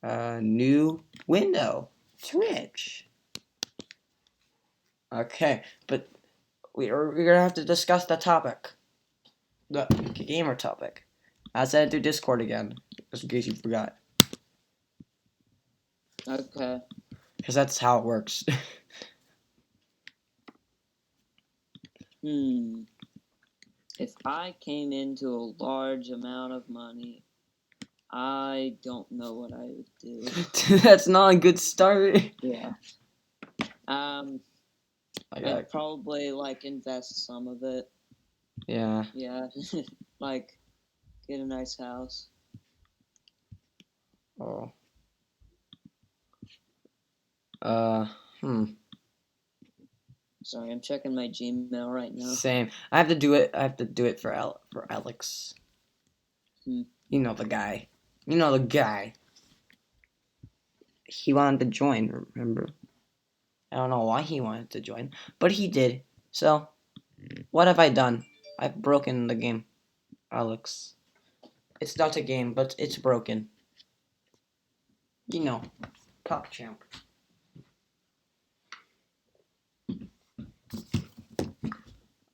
New window. Twitch. Okay, but we're gonna have to discuss the topic. The gamer topic. I sent it through Discord again, just in case you forgot. Okay. Because that's how it works. If I came into a large amount of money, I don't know what I would do. That's not a good start. Yeah. I'd probably invest some of it. Yeah. Yeah. Get a nice house. Oh. Sorry, I'm checking my Gmail right now. Same. I have to do it for Alex. You know the guy. He wanted to join, remember? I don't know why he wanted to join, but he did. So, what have I done? I've broken the game, Alex. It's not a game, but it's broken. PogChamp.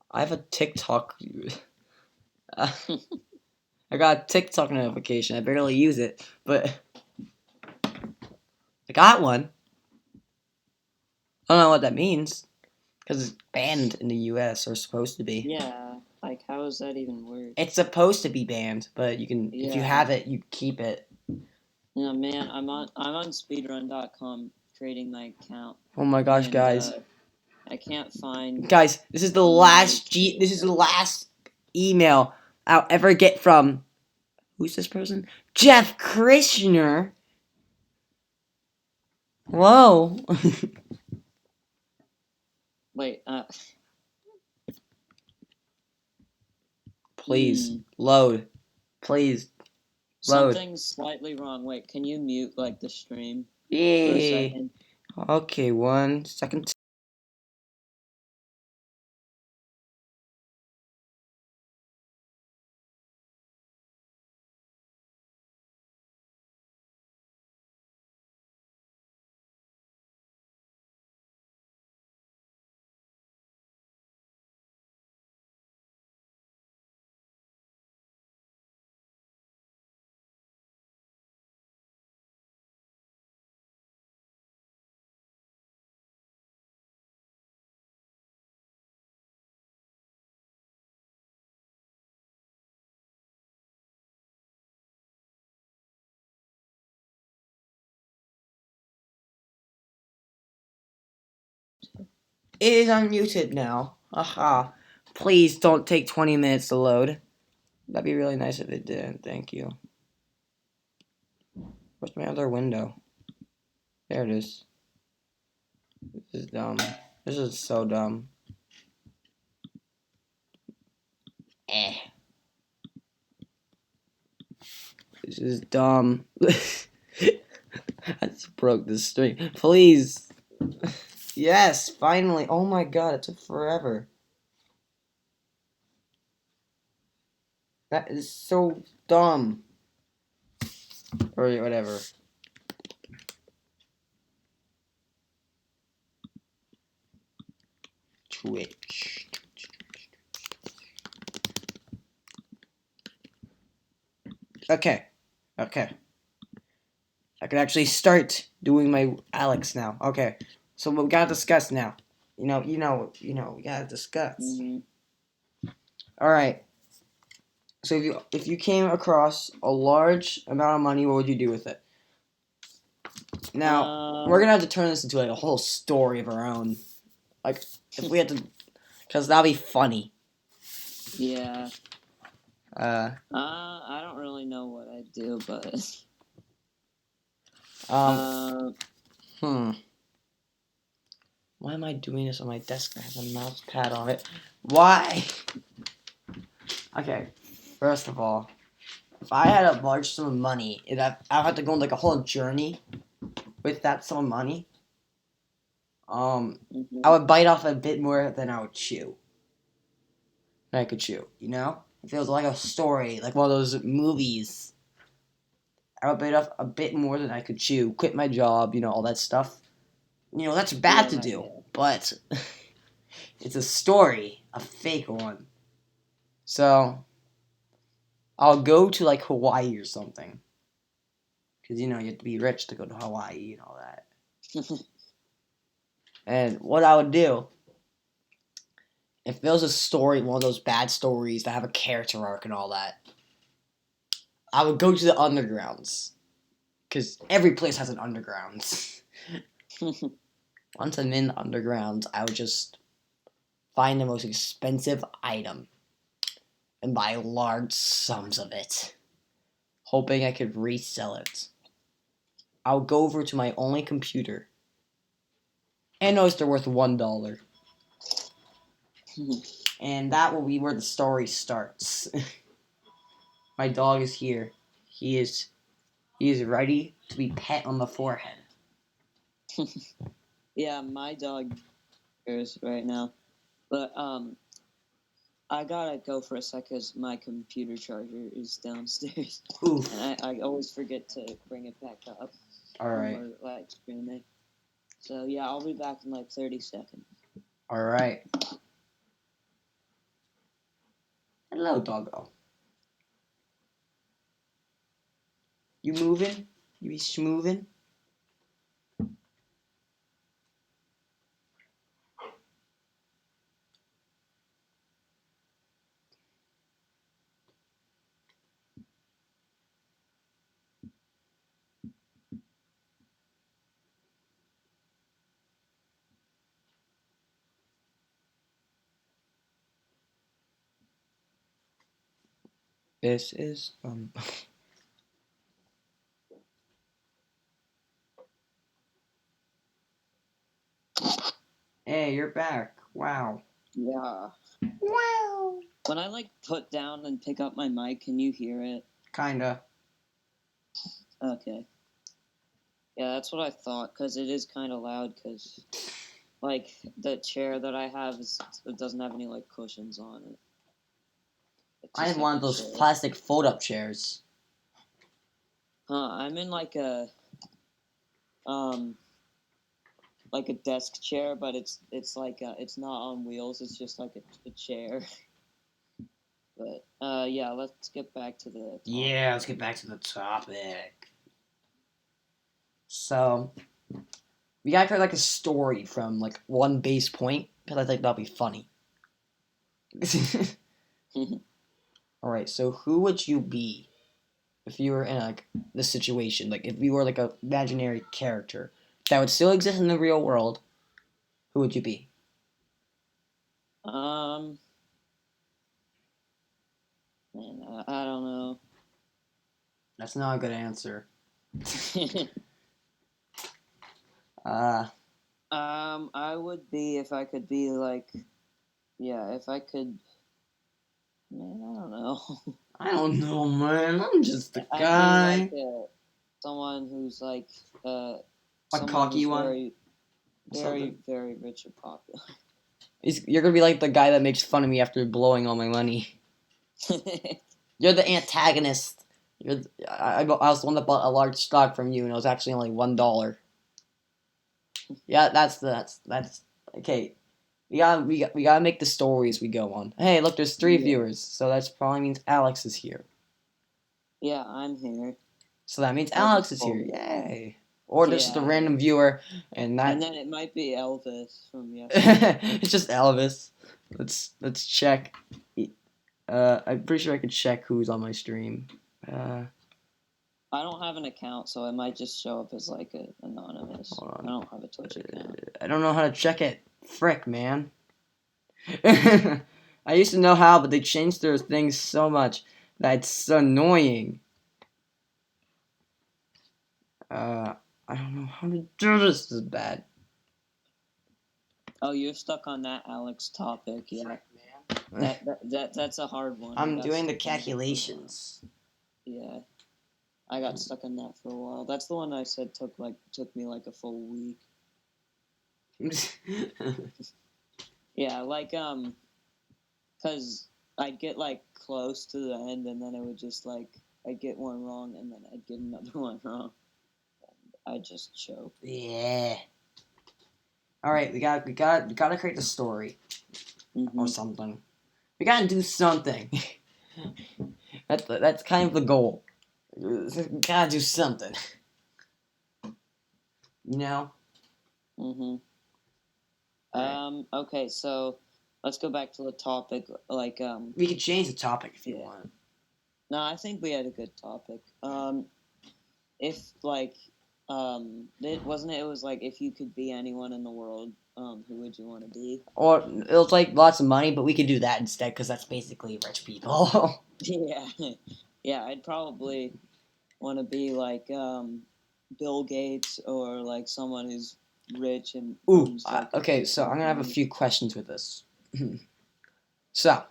I have a TikTok. I got a TikTok notification. I barely use it, but I got one. I don't know what that means, because it's banned in the U.S. or supposed to be. Yeah, how does that even work? It's supposed to be banned, but you can if you have it, you keep it. Yeah, man, I'm on speedrun.com creating my account. Oh my gosh, guys! I can't find. Guys, this is the last This is the last email I'll ever get from. Who's this person? Jeff Krishner. Whoa. Wait. Please load. Please load. Something's slightly wrong. Wait, can you mute the stream for Yeah. a second? Okay, 1 second. It is unmuted now. Aha. Please don't take 20 minutes to load. That'd be really nice if it did. Thank you. Where's my other window? There it is. This is dumb. This is so dumb. This is dumb. I just broke the string. Please. Yes, finally. Oh my god, it took forever. That is so dumb. Or whatever. Twitch. Okay. I can actually start doing my Alex now. Okay. So we gotta discuss now. We gotta discuss. All right. So if you came across a large amount of money, what would you do with it? Now we're gonna have to turn this into a whole story of our own. If we had to, because that'll be funny. Yeah. I don't really know what I'd do, but. Why am I doing this on my desk? I have a mouse pad on it. Why? Okay. First of all, if I had a large sum of money, I'd have to go on a whole journey with that sum of money. I would bite off a bit more than I would chew. Than I could chew, It feels like a story, like one of those movies. I bit off a bit more than I could chew, quit my job, all that stuff. That's bad to do, but it's a story, a fake one. So I'll go to like Hawaii or something. Because, you have to be rich to go to Hawaii and all that. And what I would do, if there was a story, one of those bad stories that have a character arc and all that, I would go to the undergrounds. Because every place has an undergrounds. Once I'm in the undergrounds, I would just find the most expensive item and buy large sums of it, hoping I could resell it. I'll go over to my only computer and notice they're worth $1. And that will be where the story starts. My dog is here. He is ready to be pet on the forehead. Yeah, my dog is right now. But I gotta go for a sec because my computer charger is downstairs. Oof. And I always forget to bring it back up. Alright. Like streaming. So yeah, I'll be back in like 30 seconds. Alright. Hello, doggo. You moving? You be schmoovin'? This is Hey, you're back. Wow. Yeah. Wow. When I like put down and pick up my mic, can you hear it? Kinda. Okay. Yeah, that's what I thought, because it is kind of loud, because, like, the chair that I have, it doesn't have any, like, cushions on it. I have one of those plastic fold-up chairs. Huh, I'm in, like a desk chair, but it's not on wheels, it's just, like, a chair. But, yeah, let's get back to the topic. Yeah, let's get back to the topic. So, we gotta create like a story from like one base point because I think that'll be funny. Alright, so who would you be if you were in like this situation? Like if you were like a imaginary character that would still exist in the real world, who would you be? Man, I don't know. That's not a good answer. I would be if I could be like, yeah, if I could. Man, I don't know. I don't know, man. I'm just a I'd guy. be like someone who's like A someone cocky who's one. very rich and popular. You're gonna be like the guy that makes fun of me after blowing all my money. You're the antagonist. I was the one that bought a large stock from you, and it was actually only $1. Yeah, that's okay. We gotta make the stories we go on. Hey, look, there's 3 viewers, so that probably means Alex is here. Yeah, I'm here. So that means Alex is here. Yay! Or there's just a random viewer, and then it might be Elvis from yesterday. It's just Elvis. Let's check. I'm pretty sure I could check who's on my stream. I don't have an account, so it might just show up as like a anonymous. I don't have a Twitch account. I don't know how to check it. Frick, man. I used to know how, but they changed their things so much that it's annoying. I don't know how to do this. This is bad. Oh, you're stuck on that Alex topic, yeah. That's a hard one. I'm doing the calculations. Yeah. I got stuck on that for a while. That's the one I said took me like a full week. Yeah, like cuz I'd get like close to the end and then it would just like I'd get one wrong, and then I'd get another one wrong. I'd just choke. Yeah. All right, we gotta create the story or something. We gotta do something. That's kind of the goal. We gotta do something. You know. Okay, so let's go back to the topic. Like, We could change the topic if you Yeah. want. no, I think we had a good topic. If like, it wasn't it. It was like if you could be anyone in the world, who would you want to be? Or it'll take lots of money, but we could do that instead because that's basically rich people. Yeah, yeah. I'd probably want to be like Bill Gates or like someone who's rich and Ooh, owns like a okay. big So I'm gonna have a company. few questions with this. So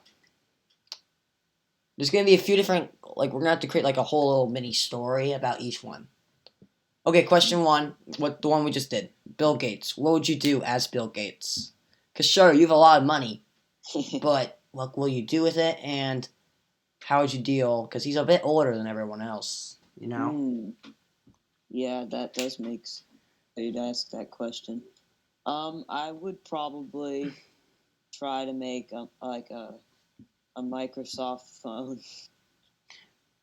there's gonna be a few different. Like we're gonna have to create like a whole little mini story about each one. Okay, question one. What the one we just did? Bill Gates. What would you do as Bill Gates? Cause sure, you have a lot of money, but what will you do with it, and how would you deal? Cause he's a bit older than everyone else. You know. Yeah, that does make sense. You'd ask that question. I would probably try to make a Microsoft phone.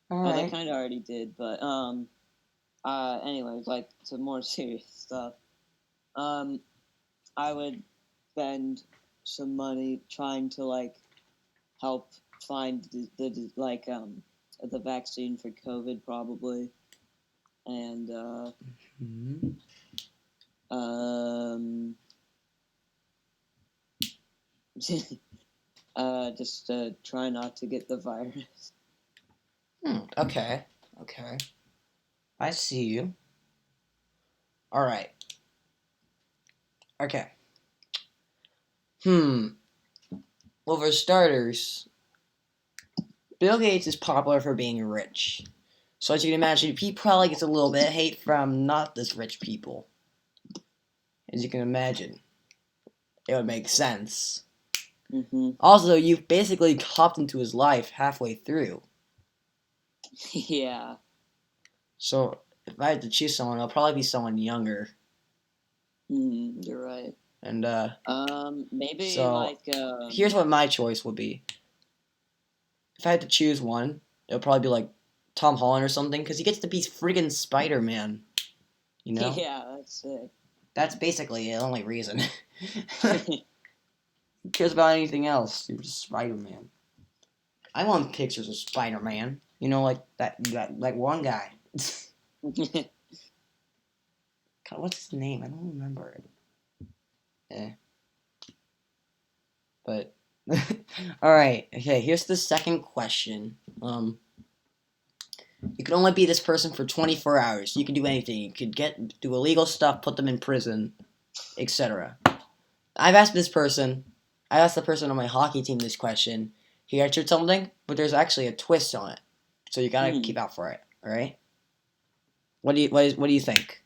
All Oh, they right. kind of already did, but anyways, like to more serious stuff. Um, I would spend some money trying to like help find the vaccine for COVID probably, and Mhm. um, just try not to get the virus. Okay. Okay. I see you. All right. Okay. Hmm. Well, for starters, Bill Gates is popular for being rich. So as you can imagine, he probably gets a little bit of hate from not this rich people. As you can imagine, it would make sense. Also, you've basically hopped into his life halfway through. Yeah. So if I had to choose someone, it'll probably be someone younger. You're right. And Maybe so like here's what my choice would be. If I had to choose one, it would probably be like Tom Holland or something, because he gets to be freaking Spider-Man. You know? yeah, that's it. That's basically the only reason. Who cares about anything else? You're just Spider-Man. I want pictures of Spider-Man. You know, like that like one guy. God, what's his name? I don't remember it. Yeah. But all right. Okay, here's the second question. You can only be this person for 24 hours. You can do anything. You could do illegal stuff, put them in prison, etc. I've asked this person. I asked the person on my hockey team this question. He answered something, but there's actually a twist on it. So you gotta keep out for it. All right. What do you think?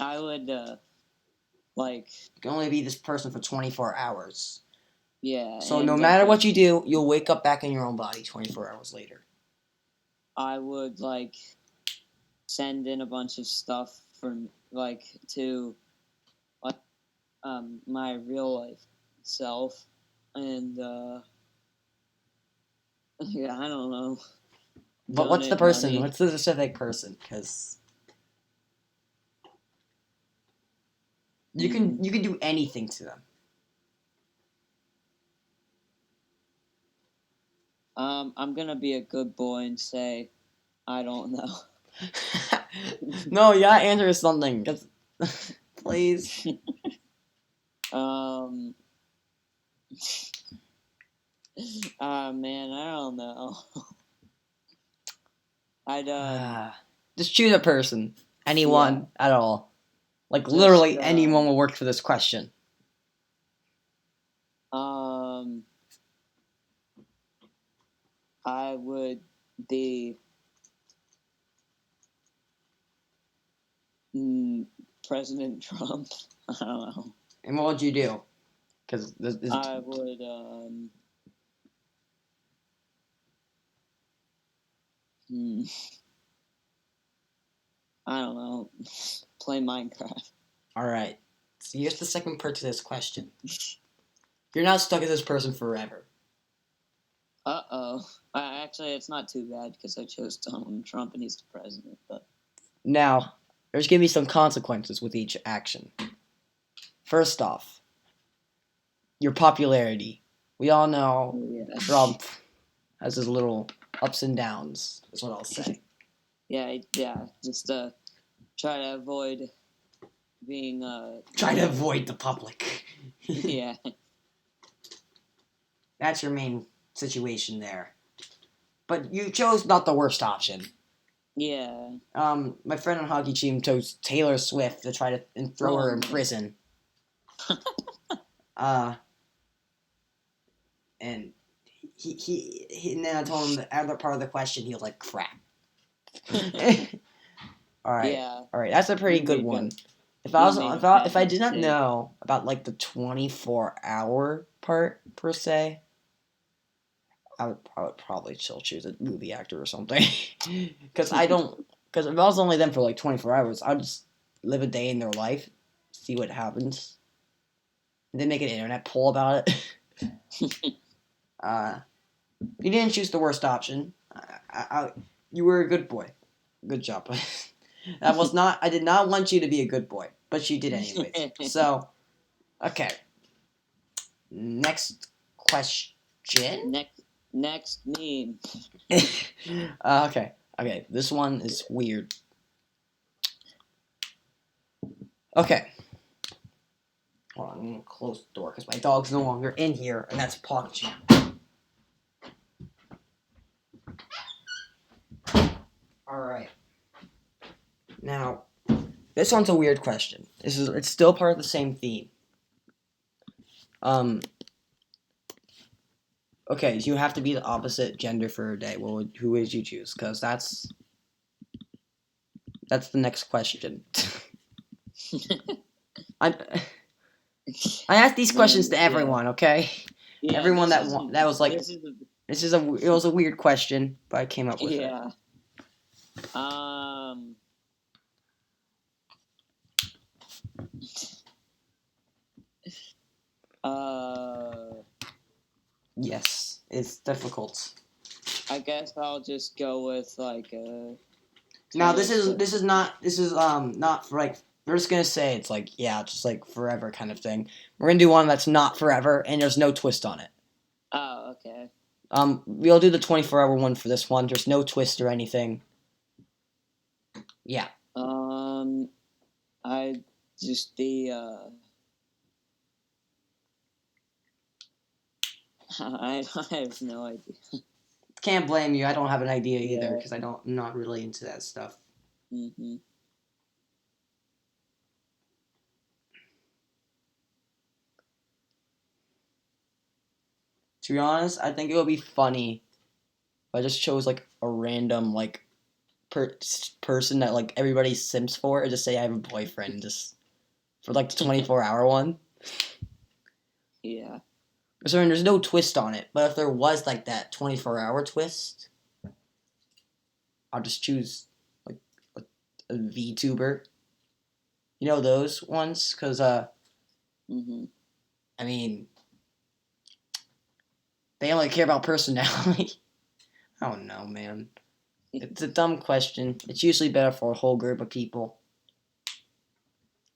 I would like You can only be this person for 24 hours. yeah, So and no like matter what you do, you'll wake up back in your own body 24 hours later. I would like send in a bunch of stuff from like to like my real life self and yeah, I don't know. But what's the Donate person? money. What's the specific person? Because you can do anything to them. I'm gonna be a good boy and say I don't know. No, you gotta answer something. Please. um man, I don't know. I'd Just choose a person. Anyone at all. Like just literally anyone will work for this question. I would be President Trump. I don't know. And what would you do? Because this I would hmm, I don't know. Play Minecraft. all right. So here's the second part to this question. You're not stuck as this person forever. Uh-oh. Actually, it's not too bad because I chose Donald Trump and he's the president. But Now, there's gonna be some consequences with each action. First off, your popularity. We all know yeah, Trump has his little ups and downs. Is what I'll say. yeah. Just try to avoid being Try to avoid the public. yeah. That's your main situation there. But you chose not the worst option. Yeah. My friend on hockey team chose Taylor Swift to try to and throw her in prison. And he and then I told him the other part of the question. He was like, "Crap." All right, Yeah. all right. That's a pretty You good made one. that- If I was, you made if I that did not mistake. know about like the 24-hour part per se, I would probably still choose a movie actor or something. Because I don't. Because if I was only them for like 24 hours, I'd just live a day in their life, see what happens, and then make an internet poll about it. You didn't choose the worst option. You were a good boy. Good job. That was not. I did not want you to be a good boy, but you did anyways. So, okay. Next question. Next meme. Okay. Okay. This one is weird. Okay. Hold on. I'm gonna close the door because my dog's no longer in here, and that's Pocket Champ. All right. Now, this one's a weird question. It's still part of the same theme. Okay, so you have to be the opposite gender for a day. Who would you choose? Because that's the next question. I asked these questions to everyone. Okay, Yeah, everyone this that was like this is it was a weird question, but I came up with it. yeah. Yes, it's difficult. I guess I'll just go with like a. Now this is not for like we're just gonna say it's like just like forever kind of thing. We're gonna do one that's not forever and there's no twist on it. Oh, okay. We'll do the 24-hour one for this one. There's no twist or anything. Yeah. I'd just be I have no idea. Can't blame you. I don't have an idea either Yeah. because I'm not really into that stuff. Mm-hmm. To be honest, I think it would be funny if I just chose like a random like person that like everybody simps for and just say I have a boyfriend just for like the 24-hour one. Yeah. So there's no twist on it, but if there was like that 24-hour twist, I'll just choose like a VTuber. You know those ones? Because Mm-hmm. I mean, they only care about personality. I don't know, man. It's a dumb question. It's usually better for a whole group of people.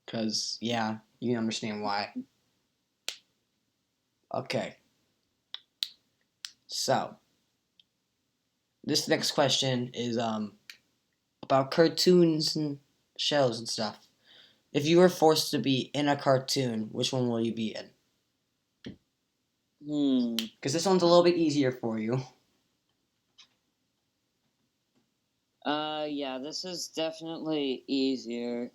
Because, yeah, you can understand why. Okay. So, this next question is about cartoons and shows and stuff. If you were forced to be in a cartoon, which one will you be in? Because this one's a little bit easier for you. Yeah, this is definitely easier.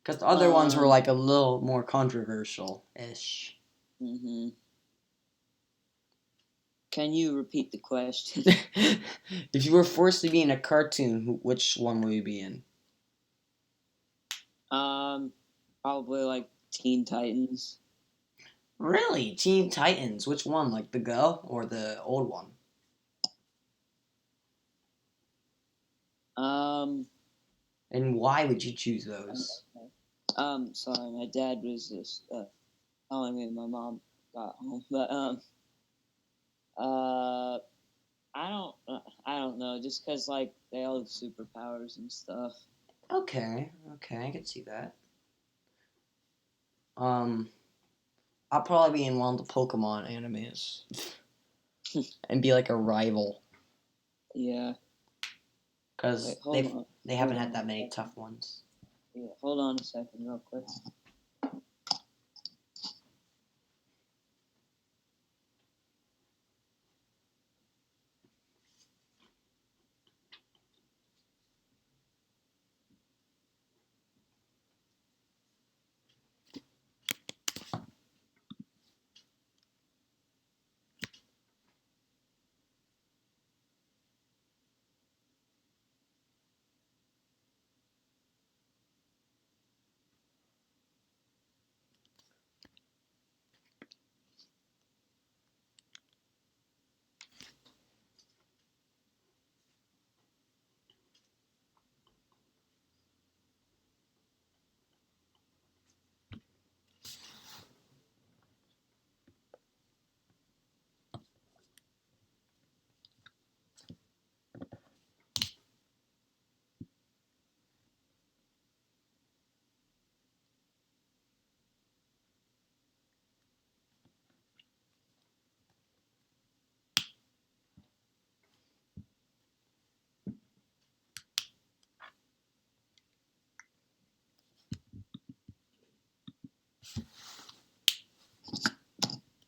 Because the other ones were like a little more controversial-ish. Mm-hmm. Can you repeat the question? If you were forced to be in a cartoon, which one will you be in? Probably like Teen Titans. Really? Teen Titans? Which one? Like the Go or the old one? Um, And why would you choose those? sorry, my dad was just telling me my mom got home, but uh, I don't know, just cause like they all have superpowers and stuff. Okay, okay, I can see that. Um, I'll probably be in one of the Pokemon animes and be like a rival Yeah. because Wait, hold on. they Hold haven't had on. that many tough ones. Yeah, hold on a second, real quick.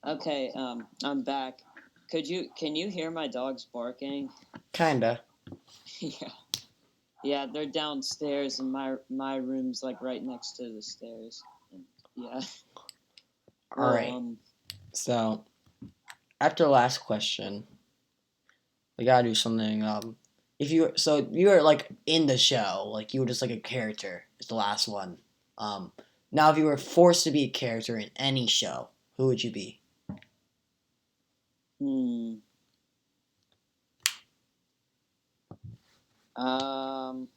Okay, I'm back. Can you hear my dogs barking? Kinda. Yeah. Yeah, they're downstairs and my room's like right next to the stairs. And, yeah. All Well, right. So after the last question, we gotta do something. If you were like in the show, like you were just like a character. It's the last one. Now if you were forced to be a character in any show, who would you be? hmm. Um,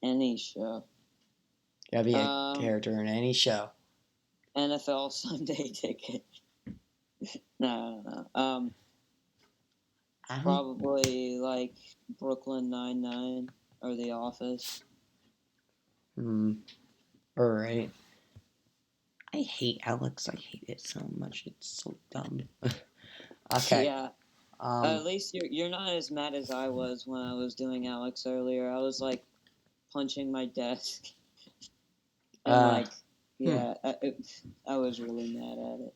any show. You gotta be a Um, character in any show. NFL Sunday Ticket. No, no, no. I don't. Probably like Brooklyn Nine-Nine or The Office. Hmm. All right. I hate Alex. I hate it so much. It's so dumb. Okay. Yeah. Um. At least you're not as mad as I was when I was doing Alex earlier. I was like punching my desk and Uh. like Hmm. yeah, I was really mad at it.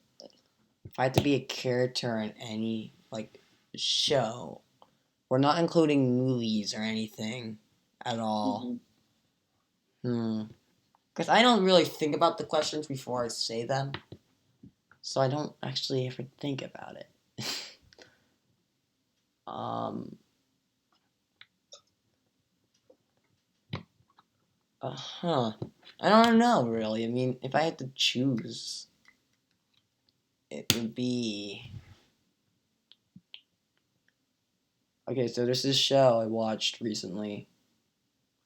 If I had to be a character in any like show, we're not including movies or anything at all. Hmm. Hmm. Because I don't really think about the questions before I say them, so I don't actually ever think about it. um. Huh. I don't know really. I mean, if I had to choose, it would be okay. So there's this show I watched recently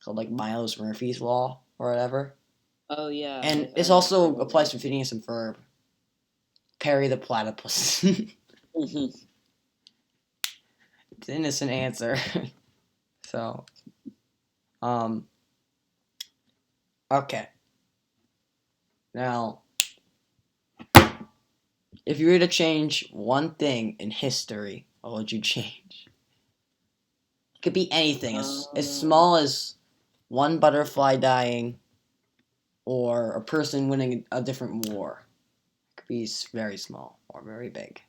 called like Miles Murphy's Law or whatever, Oh yeah, and I this heard also of applies that. to Phineas and Ferb. Perry the platypus. Hmm. It's an innocent answer. So, um, okay. Now, if you were to change one thing in history, what would you change? It could be anything, as Um, small as one butterfly dying or a person winning a different war. It could be very small or very big.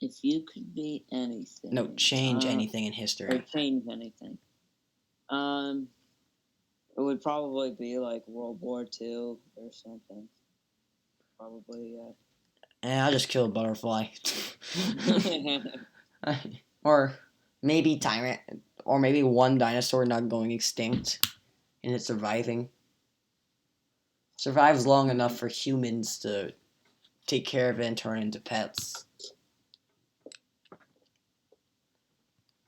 if you could be No, anything, change anything in or history. change anything, um, it would probably be like World War II or something. Probably, And I'll just kill a butterfly. yeah. Or maybe tyrant, or maybe one dinosaur not going extinct and it's surviving. survives long enough for humans to take care of it and turn it into pets.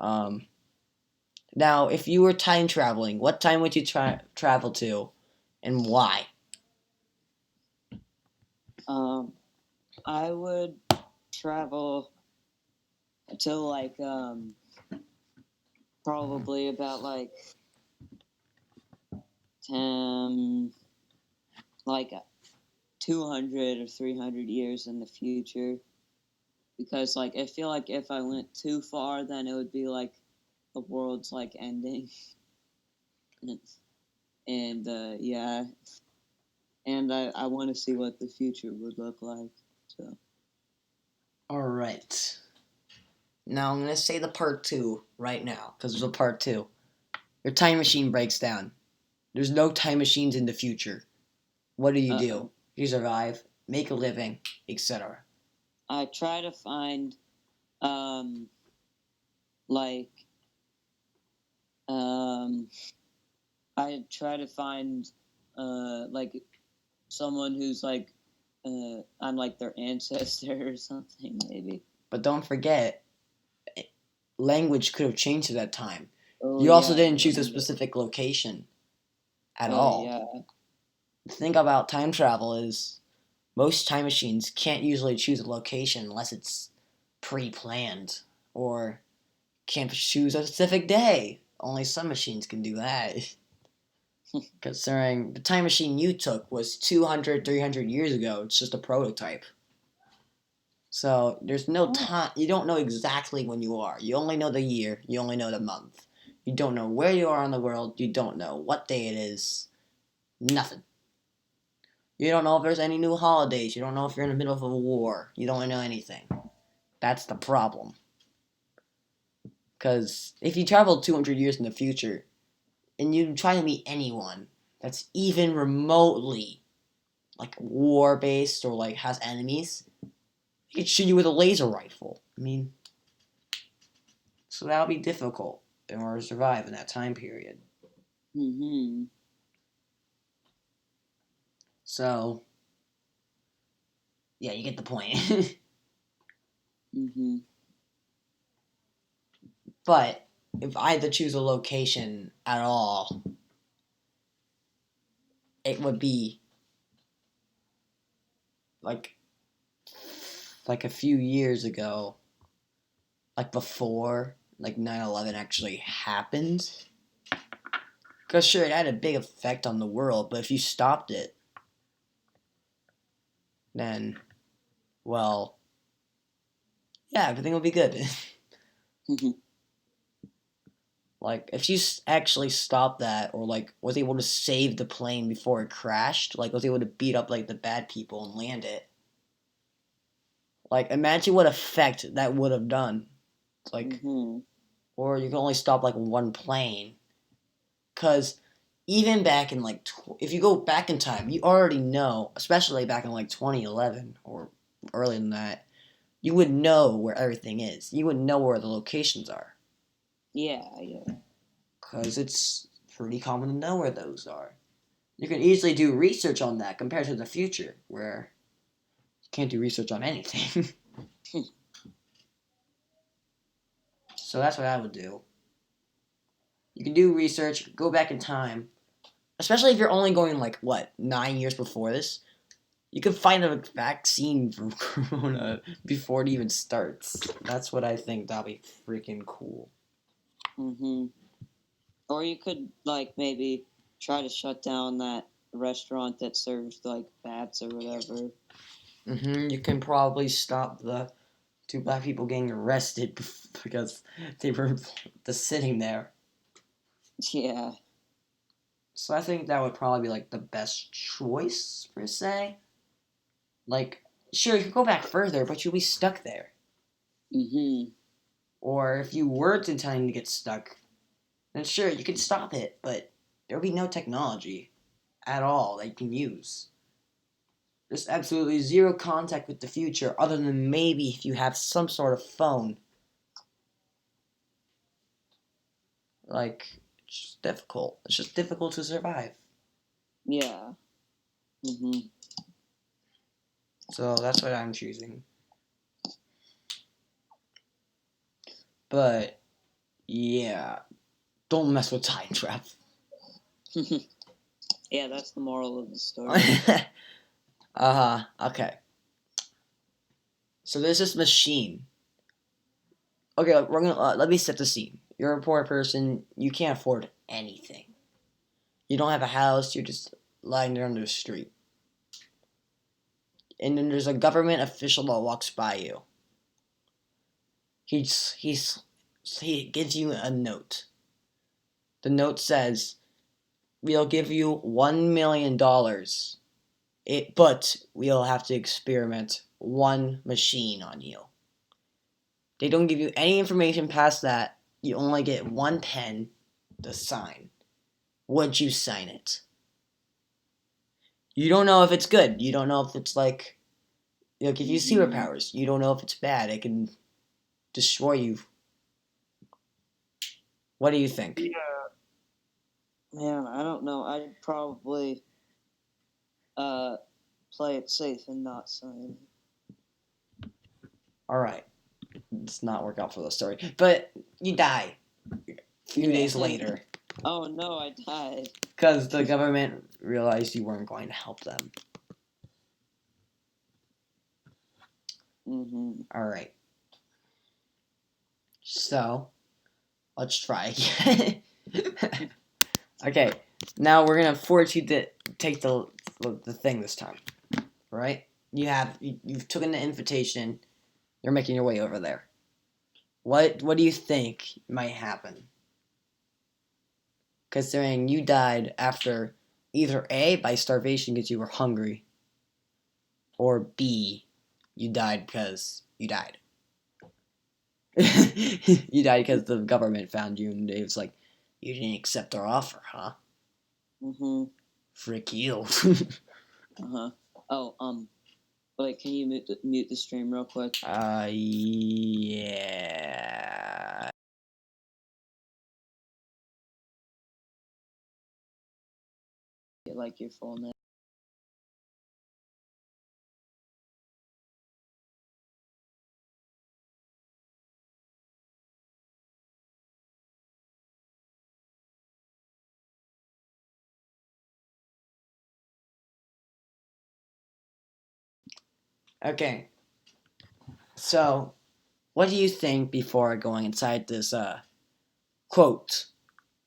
Now, if you were time traveling, what time would you travel to, and why? I would travel to like probably about like 10 like 200 or 300 years in the future, because like I feel like if I went too far, then it would be like the world's like ending. And yeah, and I want to see what the future would look like. So Alright. Now I'm going to say the part 2 right now, because there's a part 2. Your time machine breaks down. There's no time machines in the future. What do? uh-oh. You survive, make a living, etc. I try to find um like um I try to find like someone who's like I'm like their ancestor or something, maybe. But don't forget, language could have changed at that time. Oh You also yeah, didn't choose a language. specific location at Oh all. yeah. The thing about time travel is most time machines can't usually choose a location unless it's pre-planned or can't choose a specific day. Only some machines can do that. Considering the time machine you took was 200, 300 years ago, it's just a prototype. So there's no Oh. time. You don't know exactly when you are. You only know the year. You only know the month. You don't know where you are in the world. You don't know what day it is. Nothing. You don't know if there's any new holidays. You don't know if you're in the middle of a war. You don't know anything. That's the problem. Because if you travel 200 years in the future and you try to meet anyone that's even remotely like war based or like has enemies, he could shoot you with a laser rifle. I mean, so that would be difficult in order to survive in that time period. Mm-hmm. So, yeah, you get the point. Mm-hmm. But if I had to choose a location at all, it would be like a few years ago, like before like 9/11 actually happened. Because sure, it had a big effect on the world, but if you stopped it, then, well, yeah, everything will be good. Mm-hmm. Like, if you actually stopped that, or, like, was able to save the plane before it crashed, like, was able to beat up, like, the bad people and land it, like, imagine what effect that would have done. Like, Mm-hmm. or you can only stop, like, one plane. Because even back in, like, if you go back in time, you already know, especially back in, like, 2011, or earlier than that, you would know where everything is. You would know where the locations are. Yeah, yeah. Because it's pretty common to know where those are. You can easily do research on that compared to the future, where you can't do research on anything. So that's what I would do. You can do research, go back in time, especially if you're only going like what 9 years before this. You can find a vaccine for Corona before it even starts. That's what I think. That'll be freaking cool. Mm-hmm. Or you could like maybe try to shut down that restaurant that serves like bats or whatever. You can probably stop the two black people getting arrested because they were just sitting there. Yeah. So I think that would probably be like the best choice per se. Like, sure, you could go back further, but you'll be stuck there. Mm-hmm. Or if you were to time to get stuck, then sure, you could stop it, but there would be no technology at all that you can use. There's absolutely zero contact with the future, other than maybe if you have some sort of phone. Like, it's just difficult. It's just difficult to survive. Yeah. Mm-hmm. So that's what I'm choosing. But yeah, don't mess with time travel. Yeah, that's the moral of the story. Okay. So there's this machine. Okay, we're gonna let me set the scene. You're a poor person. You can't afford anything. You don't have a house. You're just lying there on the street. And then there's a government official that walks by you. He gives you a note. The note says, "We'll give you $1 million. But we'll have to experiment one machine on you." They don't give you any information past that. You only get one pen to sign. Would you sign it? You don't know if it's good. You don't know if it's like it'll give you superpowers. You don't know if it's bad. It can destroy you. What do you think? Man, I don't know. I'd probably play it safe and not sign. All right, it's not work out for the story, but you die a few days later Oh no, I died. because the government realized you weren't going to help them. Mm-hmm. All right, so let's try again. Okay, now we're gonna force you to take the thing this time. All right, you've taken the invitation. You're making your way over there. What do you think might happen? Considering you died after either A, by starvation because you were hungry, or B, you died because you died. You died because the government found you and it was like, you didn't accept our offer, huh? Mm-hmm. Frick you. Uh-huh. Oh, wait, can you mute the stream real quick? Yeah. Like your full name. Okay. So, what do you think before going inside this, quote,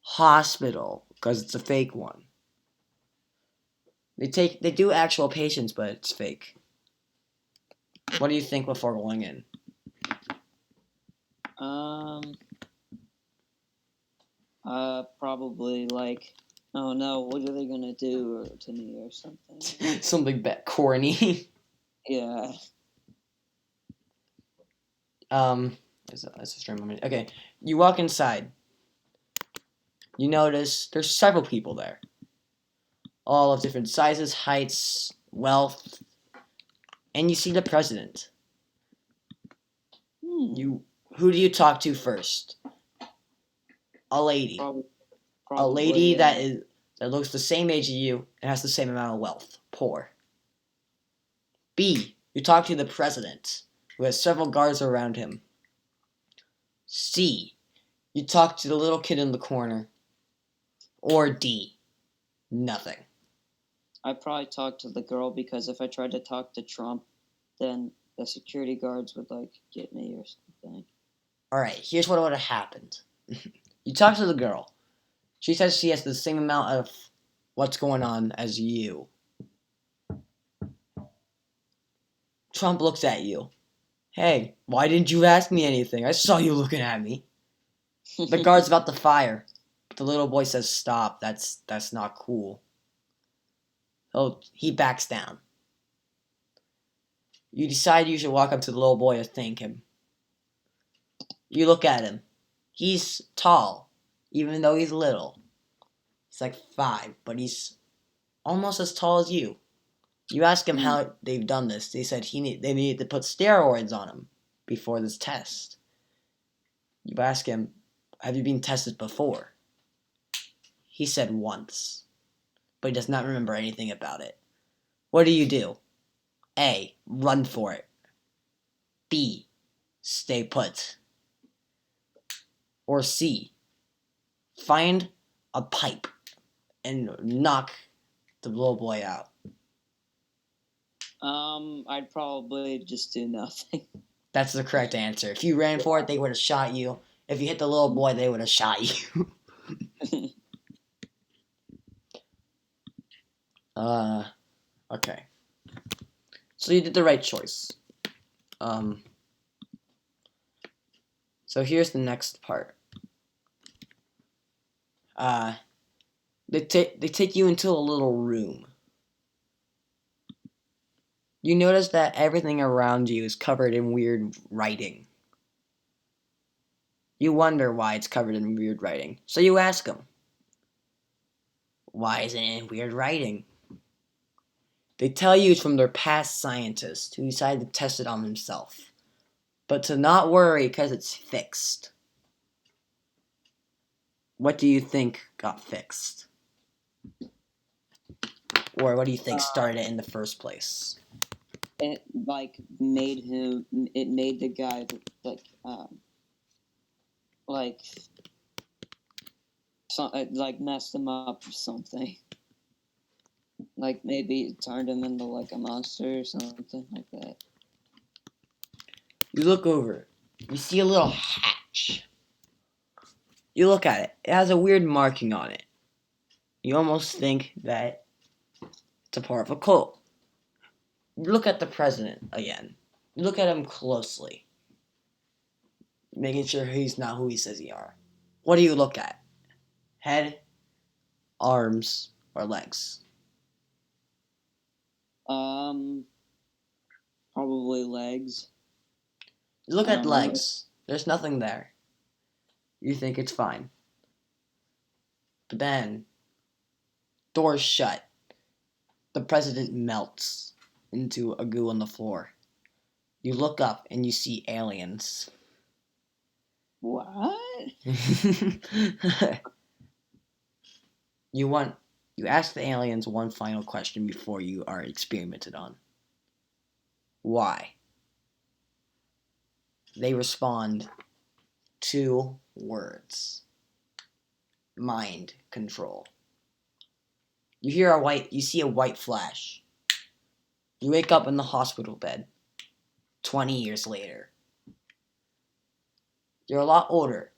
hospital? Because it's a fake one. They do actual patients, but it's fake. What do you think before going in? Probably like, oh no, what are they gonna do to me or something? Something bad, corny. Yeah. That's a strange moment. Okay, you walk inside. You notice there's several people there, all of different sizes, heights, wealth, and you see the president. Who do you talk to first? A lady. Probably, A lady yeah. that looks the same age as you and has the same amount of wealth. Poor. B. You talk to the president, who has several guards around him. C. You talk to the little kid in the corner. Or D. Nothing. I probably talked to the girl because if I tried to talk to Trump, then the security guards would like get me or something. Alright, here's what would have happened. You talk to the girl. She says she has the same amount of what's going on as you. Trump looks at you. Hey, why didn't you ask me anything? I saw you looking at me. The guard's about to fire. The little boy says, "Stop. That's not cool." He backs down. You decide you should walk up to the little boy to thank him. You look at him. He's tall, even though he's little. He's like 5, but he's almost as tall as you. You ask him how they've done this. They said they needed to put steroids on him before this test. You ask him, "Have you been tested before?" He said once, but he does not remember anything about it. What do you do? A. Run for it. B. Stay put. Or C. Find a pipe and knock the little boy out. I'd probably just do nothing. That's the correct answer. If you ran for it, they would have shot you. If you hit the little boy, they would have shot you. Okay. So you did the right choice. So here's the next part. They take you into a little room. You notice that everything around you is covered in weird writing. You wonder why it's covered in weird writing. So you ask them, why is it in weird writing? They tell you it's from their past scientist who decided to test it on himself. But to not worry because it's fixed. What do you think got fixed? Or what do you think started it in the first place? It made him. It made the guy messed him up or something. Like maybe it turned him into like a monster or something like that. You look over it. You see a little hatch. You look at it. It has a weird marking on it. You almost think that it's a part of a cult. You look at the president again. You look at him closely. Making sure he's not who he says he are. What do you look at? Head, arms, or legs? Probably legs. You look at legs. There's nothing there. You think it's fine. But then, doors shut. The president melts into a goo on the floor. You look up and you see aliens. What? You ask the aliens one final question before you are experimented on. Why? They respond 2 words. Mind control. You see a white flash. You wake up in the hospital bed 20 years later. You're a lot older,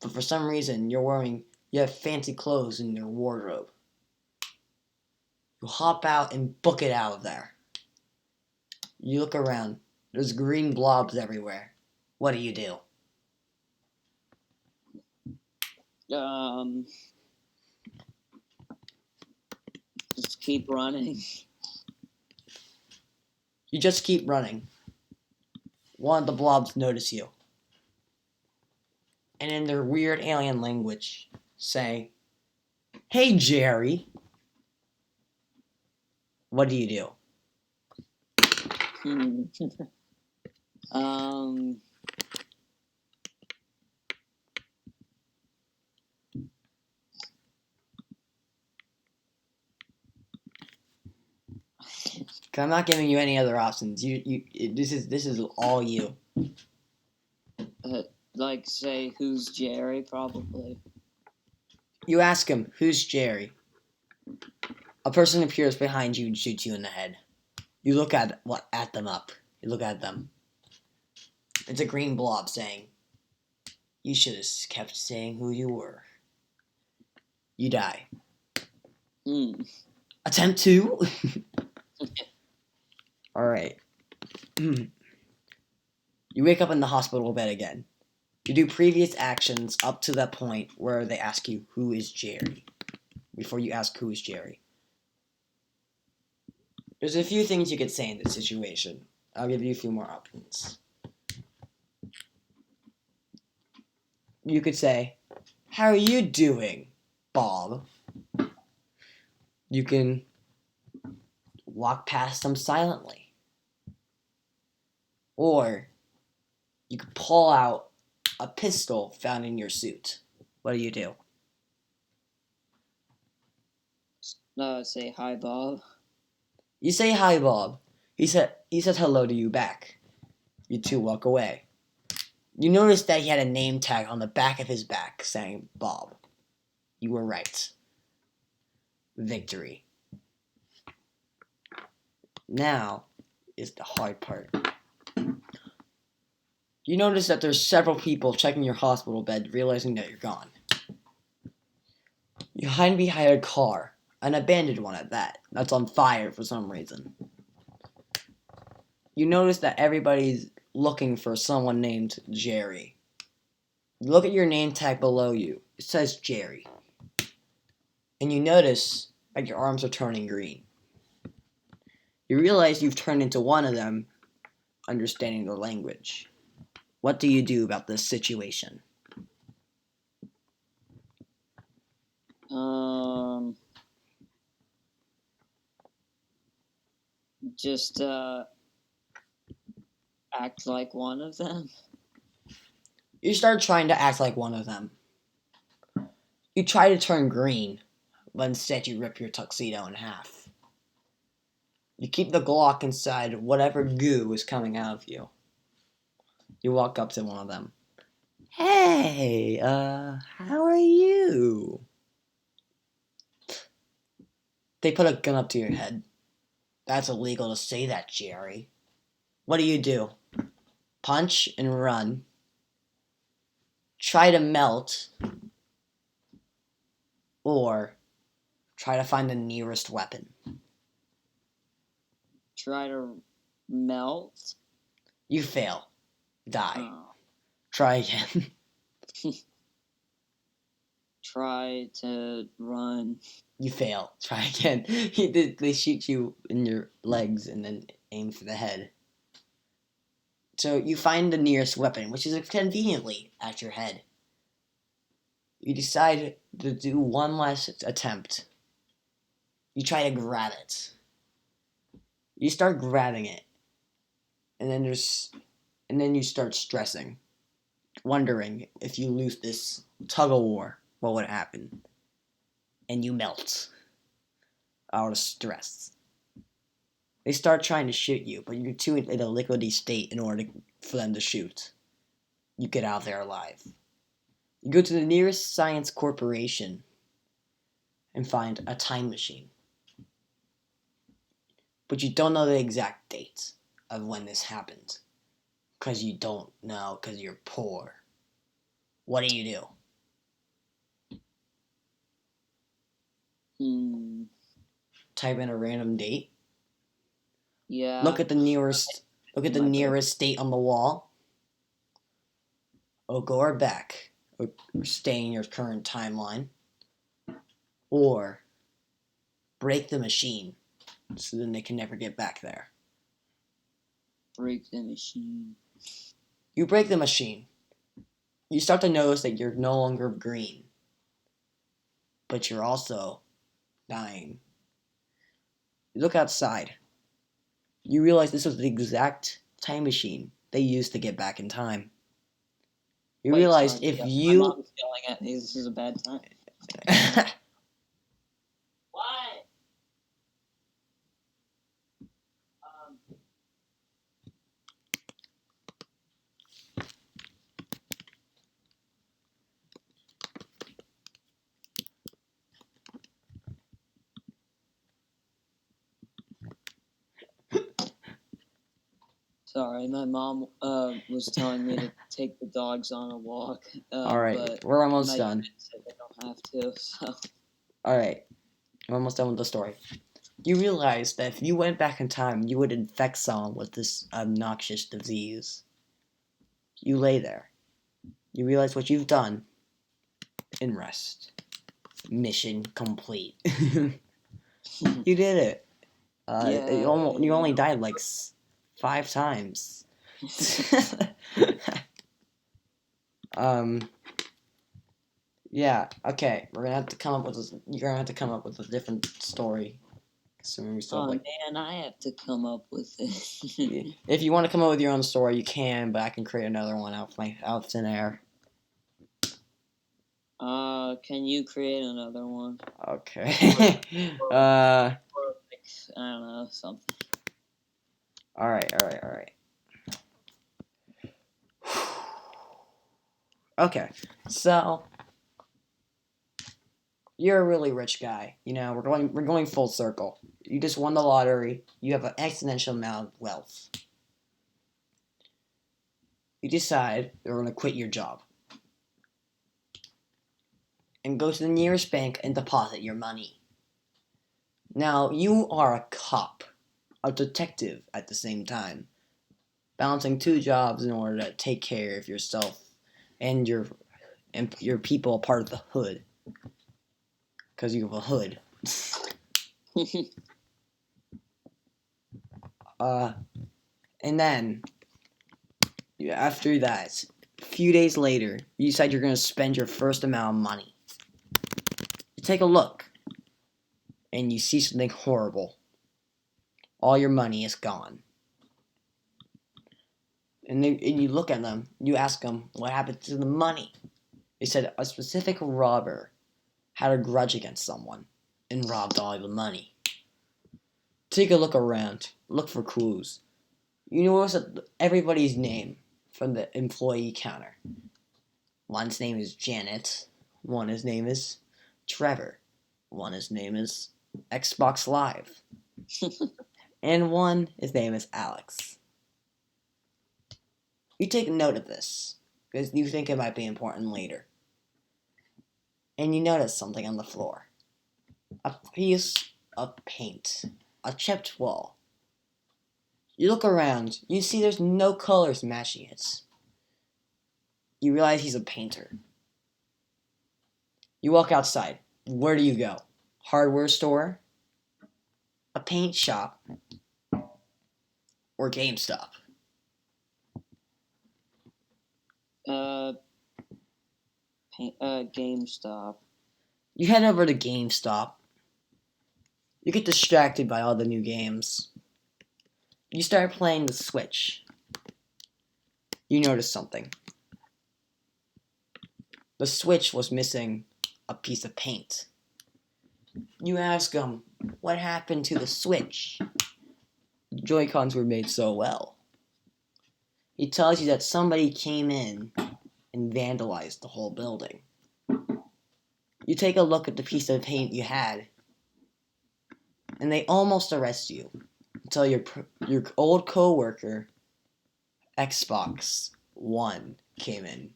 but for some reason you have fancy clothes in your wardrobe. You hop out and book it out of there. You look around. There's green blobs everywhere. What do you do? Just keep running. You just keep running. One of the blobs notice you. And in their weird alien language, say, "Hey, Jerry." What do you do? I'm not giving you any other options. This is all you. Say who's Jerry? Probably. You ask him, "Who's Jerry?" A person appears behind you and shoots you in the head. You look at them. It's a green blob saying, "You should have kept saying who you were." You die. Attempt 2? Alright. You wake up in the hospital bed again. You do previous actions up to that point where they ask you, "Who is Jerry?" Before you ask, "Who is Jerry?" There's a few things you could say in this situation. I'll give you a few more options. You could say, "How are you doing, Bob?" You can walk past them silently. Or you could pull out a pistol found in your suit. What do you do? Say hi, Bob. You say hi, Bob. He says hello to you back. You two walk away. You notice that he had a name tag on the back of his back saying Bob. You were right. Victory. Now is the hard part. You notice that there's several people checking your hospital bed, realizing that you're gone. You hide behind a car, an abandoned one at that, that's on fire for some reason. You notice that everybody's looking for someone named Jerry. You look at your name tag below you. It says Jerry. And you notice that your arms are turning green. You realize you've turned into one of them, understanding their language. What do you do about this situation? Just act like one of them. You start trying to act like one of them. You try to turn green, but instead you rip your tuxedo in half. You keep the Glock inside whatever goo is coming out of you. You walk up to one of them. Hey, how are you? They put a gun up to your head. That's illegal to say that, Jerry. What do? Punch and run. Try to melt. Or try to find the nearest weapon. Try to melt. You fail. Die. Oh. Try again. Try to run. You fail. Try again. They shoot you in your legs and then aim for the head. So you find the nearest weapon, which is conveniently at your head. You decide to do one last attempt. You try to grab it. You start grabbing it. And then you start stressing. Wondering if you lose this tug of war, what would happen? And you melt out of stress. They start trying to shoot you, but you're too in a liquidy state in order for them to shoot. You get out of there alive. You go to the nearest science corporation and find a time machine. But you don't know the exact date of when this happened. Because you don't know, because you're poor. What do? Type in a random date. Yeah. Look at the nearest date on the wall. Or go back. Or stay in your current timeline. Or break the machine so then they can never get back there. Break the machine. You break the machine. You start to notice that you're no longer green. But you're also dying. You look outside. You realize this was the exact time machine they used to get back in time. You realize if you... My mom's yelling at me. This is a bad time. What? Sorry, my mom was telling me to take the dogs on a walk. Alright, we're almost my done. dad said I don't have to, so. Alright, we're almost done with the story. You realize that if you went back in time, you would infect someone with this obnoxious disease. You lay there. You realize what you've done and rest. Mission complete. You did it. You only died like 5 times. Yeah. Okay. You're gonna have to come up with a different story. Assuming we still man, I have to come up with it. If you want to come up with your own story, you can, but I can create another one out of thin air. Can you create another one? Okay. Or like I don't know, something. All right. Okay, so you're a really rich guy. You know, we're going full circle. You just won the lottery. You have an exponential amount of wealth. You decide you're going to quit your job and go to the nearest bank and deposit your money. Now, you are a cop, a detective at the same time, balancing two jobs in order to take care of yourself and your people, a part of the hood, because you have a hood. And then after that, a few days later, you decide you're going to spend your first amount of money. You take a look, and you see something horrible. All your money is gone. And you look at them, you ask them, what happened to the money? They said a specific robber had a grudge against someone and robbed all the money. Take a look around, look for clues. You notice that everybody's name from the employee counter. One's name is Janet, one's name is Trevor, one's name is Xbox Live, and his name is Alex. You take note of this, because you think it might be important later. And you notice something on the floor. A piece of paint. A chipped wall. You look around, you see there's no colors matching it. You realize he's a painter. You walk outside. Where do you go? Hardware store? A paint shop? Or GameStop? GameStop. You head over to GameStop. You get distracted by all the new games. You start playing the Switch. You notice something. The Switch was missing a piece of paint. You ask him, what happened to the Switch? The Joy-Cons were made so well. He tells you that somebody came in and vandalized the whole building. You take a look at the piece of paint you had, and they almost arrest you until your old co-worker, Xbox One, came in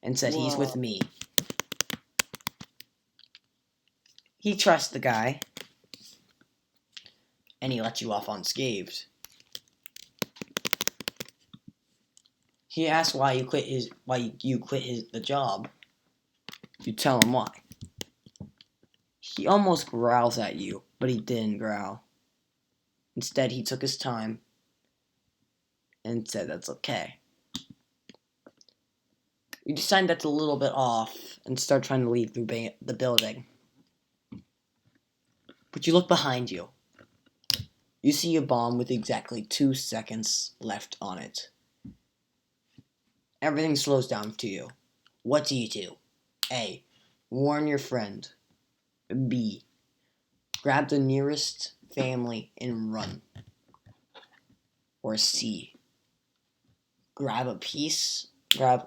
and said, he's with me. He trusts the guy, and he let you off unscathed. He asks why you quit the job. You tell him why. He almost growls at you, but he didn't growl. Instead, he took his time and said that's okay. You decide that's a little bit off and start trying to leave the building. But you look behind you. You see a bomb with exactly 2 seconds left on it. Everything slows down to you. What do you do? A. Warn your friend. B. Grab the nearest family and run. Or C. Grab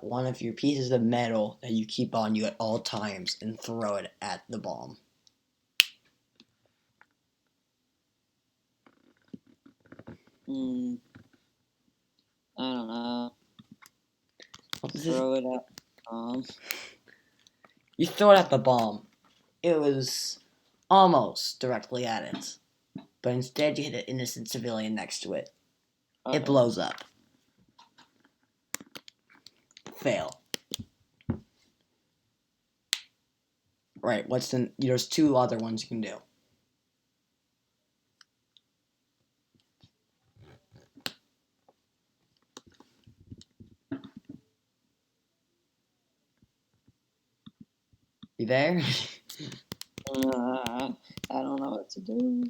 one of your pieces of metal that you keep on you at all times and throw it at the bomb. I don't know. Throw it at the bomb. You throw it at the bomb. It was almost directly at it. But instead you hit an innocent civilian next to it. It blows up. Fail. Right, there's 2 other ones you can do. You there? I don't know what to do.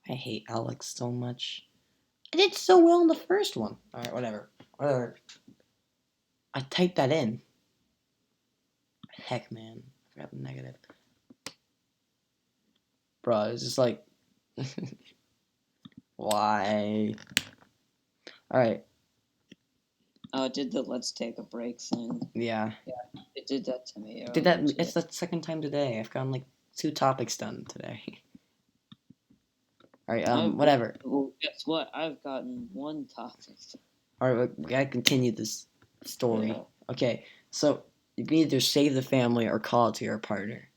I hate Alex so much. I did so well in the first one. Alright, whatever. I typed that in. Heck, man. I forgot the negative. Bro, it's just like, why? Alright, Oh, it did the let's take a break thing. yeah. It did that to me. Did that? earlier It's today. the second time today. I've gotten like 2 topics done today. Alright, whatever. Well, guess what? I've gotten one topic. Alright, we gotta continue this story. Yeah. Okay, so you can either save the family or call it to your partner.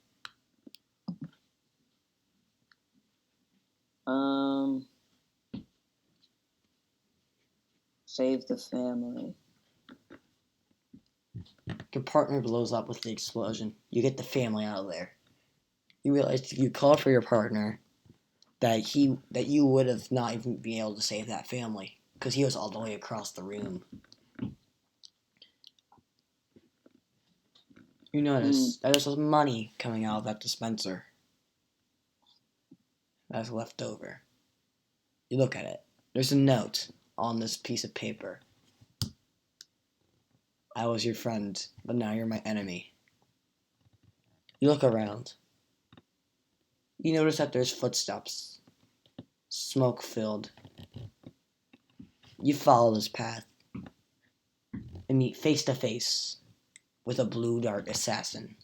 Save the family. Your partner blows up with the explosion. You get the family out of there. You realize you called for your partner that you would have not even been able to save that family because he was all the way across the room. You notice that there's some money coming out of that dispenser that's left over. You look at it. There's a note on this piece of paper. I was your friend, but now you're my enemy. You look around. You notice that there's footsteps, smoke filled. You follow this path and meet face to face with a blue dart assassin.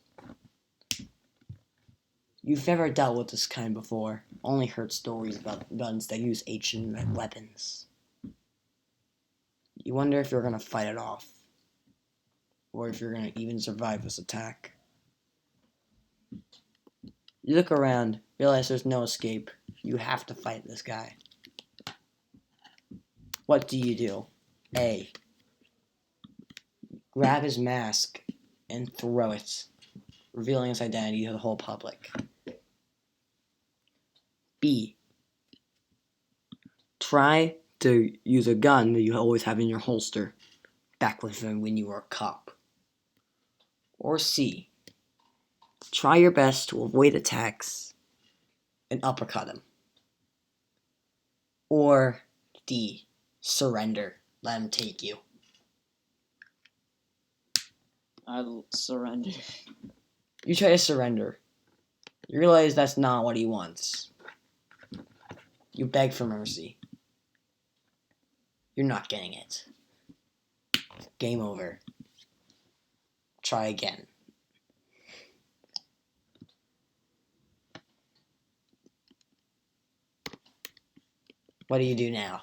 You've never dealt with this kind before, only heard stories about guns that use ancient weapons. You wonder if you're gonna fight it off, or if you're gonna even survive this attack. You look around, realize there's no escape. You have to fight this guy. What do you do? A. Grab his mask and throw it, revealing his identity to the whole public. B. Try to use a gun that you always have in your holster, back when you were a cop. Or C. Try your best to avoid attacks and uppercut him. Or D. Surrender. Let him take you. I'll surrender. You try to surrender. You realize that's not what he wants. You beg for mercy. You're not getting it. Game over. Try again. What do you do now?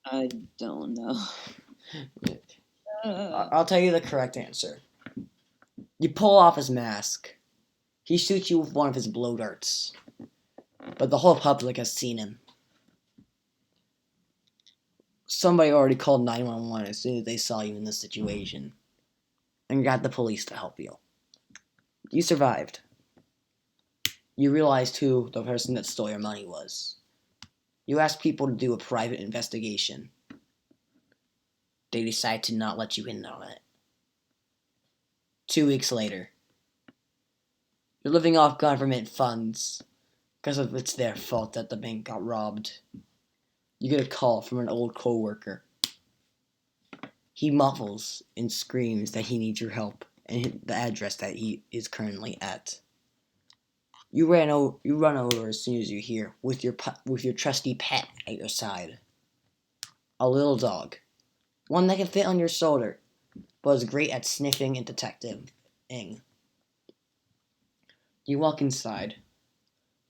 I don't know. I'll tell you the correct answer. You pull off his mask. He shoots you with one of his blow darts. But the whole public has seen him. Somebody already called 911 as soon as they saw you in this situation. And got the police to help you. You survived. You realized who the person that stole your money was. You asked people to do a private investigation. They decide to not let you in on it. 2 weeks later, you're living off government funds because it's their fault that the bank got robbed. You get a call from an old co-worker. He muffles and screams that he needs your help and the address that he is currently at. You run over as soon as you hear with your trusty pet at your side. A little dog, one that can fit on your shoulder, but is great at sniffing and detecting. You walk inside.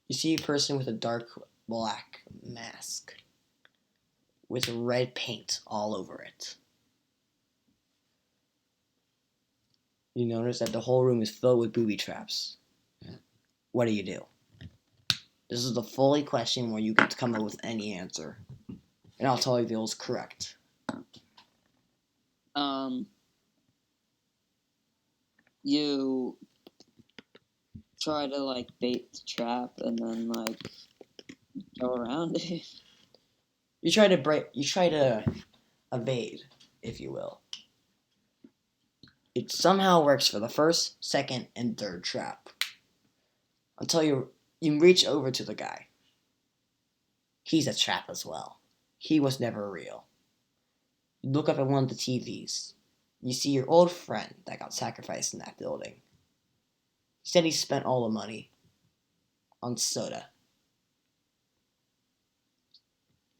You see a person with a dark black mask with red paint all over it. You notice that the whole room is filled with booby traps. What do you do? This is the fully question where you get to come up with any answer. And I'll tell you if it was correct. You try to like bait the trap and then like go around it. You try to evade, if you will. It somehow works for the first, second, and third trap. Until you reach over to the guy. He's a trap as well. He was never real. You look up at one of the TVs. You see your old friend that got sacrificed in that building. He said he spent all the money on soda.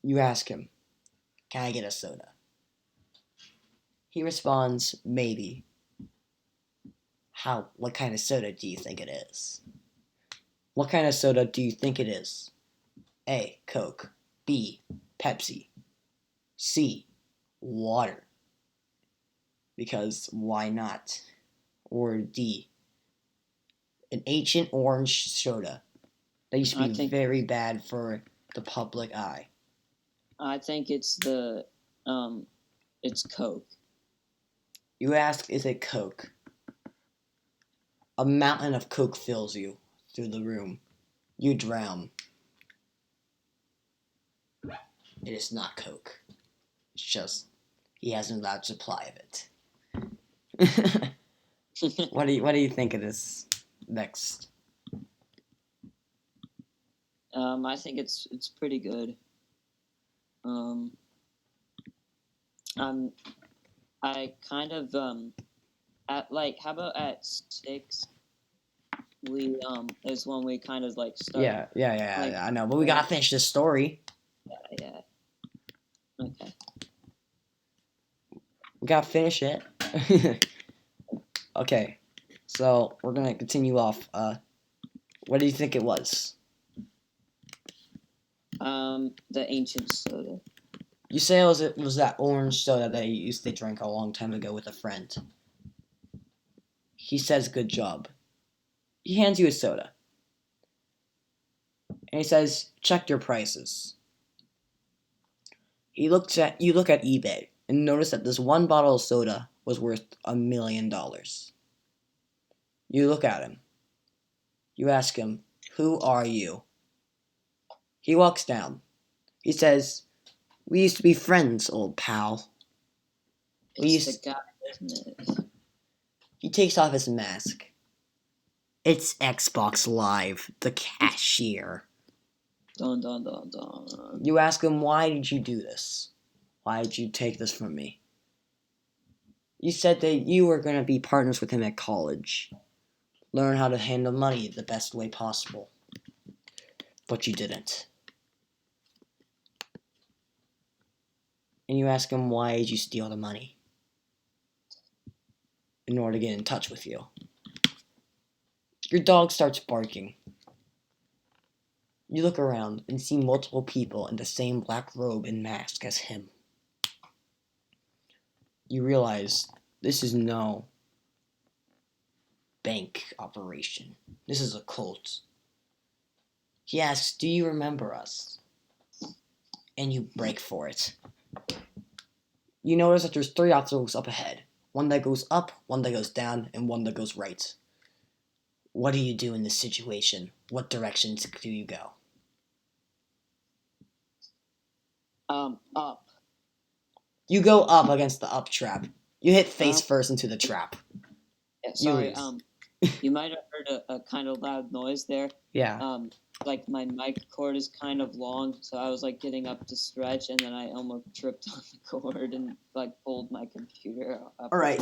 You ask him, "Can I get a soda?" He responds, "Maybe." What kind of soda do you think it is? What kind of soda do you think it is? A. Coke. B. Pepsi. C. Water. Because why not? Or D. An ancient orange soda that used to be very bad for the public eye. I think it's it's Coke. You ask, is it Coke? A mountain of Coke fills you through the room. You drown. It is not Coke. It's just he has a large supply of it. What do you think of this next? I think it's pretty good. I kind of at like how about at 6 we is when we kind of like start. Yeah. I know, but we gotta finish this story. Yeah. Okay. We gotta finish it. Okay, so we're gonna continue off. What do you think it was? The ancient soda. You say it was that orange soda that you used to drink a long time ago with a friend. He says, "Good job." He hands you a soda. And he says, "Check your prices." You look at eBay and notice that this one bottle of soda was worth $1 million. You look at him. You ask him, "Who are you?" He walks down. He says, "We used to be friends, old pal." It's the guy, isn't it? He takes off his mask. "It's Xbox Live, the cashier." Dun dun dun dun. You ask him, "Why did you do this? Why did you take this from me?" You said that you were going to be partners with him at college. Learn how to handle money the best way possible. But you didn't. And you ask him, "Why did you steal the money?" In order to get in touch with you. Your dog starts barking. You look around and see multiple people in the same black robe and mask as him. You realize this is no bank operation. This is a cult. He asks, "Do you remember us?" And you break for it. You notice that there's 3 obstacles up ahead. One that goes up, one that goes down, and one that goes right. What do you do in this situation? What directions do you go? Up. You go up against the up trap. You hit face first into the trap. Yeah, sorry, you might have heard a kind of loud noise there. Yeah. Like my mic cord is kind of long, so I was like getting up to stretch, and then I almost tripped on the cord and like pulled my computer up. All right.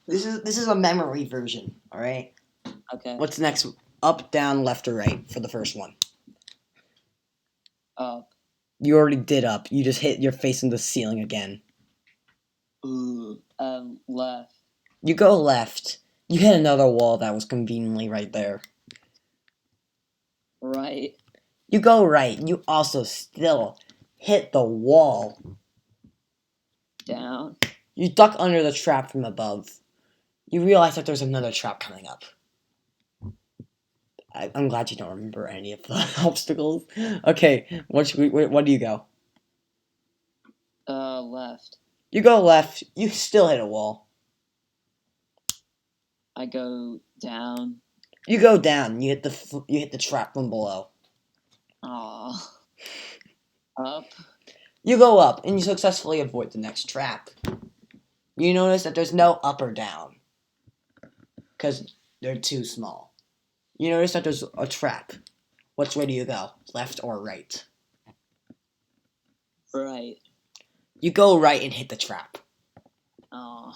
This is a memory version. All right. Okay. What's next? Up, down, left, or right for the first one? Up. You already did up. You just hit your face in the ceiling again. Ooh. Left. You go left. You hit another wall that was conveniently right there. Right. You go right. You also still hit the wall. Down. You duck under the trap from above. You realize that there's another trap coming up. I'm glad you don't remember any of the obstacles. Okay, what do you go? Left. You go left. You still hit a wall. I go down. You go down. You hit the trap from below. Aw. Up. You go up, and you successfully avoid the next trap. You notice that there's no up or down, because they're too small. You notice that there's a trap. Which way do you go? Left or right? Right. You go right and hit the trap. Oh.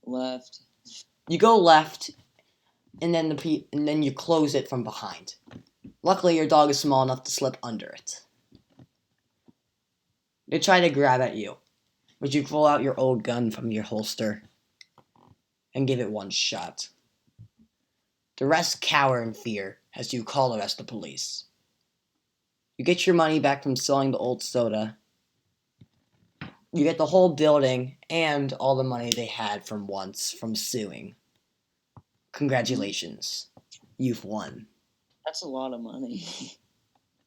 Left. You go left, and then you close it from behind. Luckily, your dog is small enough to slip under it. They try to grab at you, but you pull out your old gun from your holster and give it one shot. The rest cower in fear as you call the rest of the police. You get your money back from selling the old soda. You get the whole building and all the money they had from suing. Congratulations. You've won. That's a lot of money.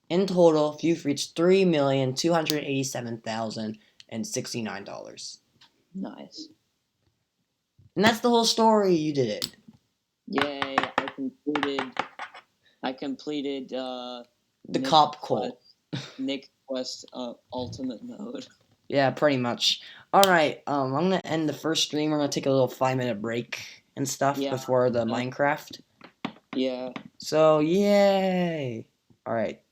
In total, you've reached $3,287,069. Nice. And that's the whole story. You did it. Yay! I completed. The Nick cop call. Nick Quest Ultimate Mode. Yeah, pretty much. Alright, I'm gonna end the first stream. We're gonna take a little 5-minute break and stuff before the Minecraft. Yeah. So, yay! Alright.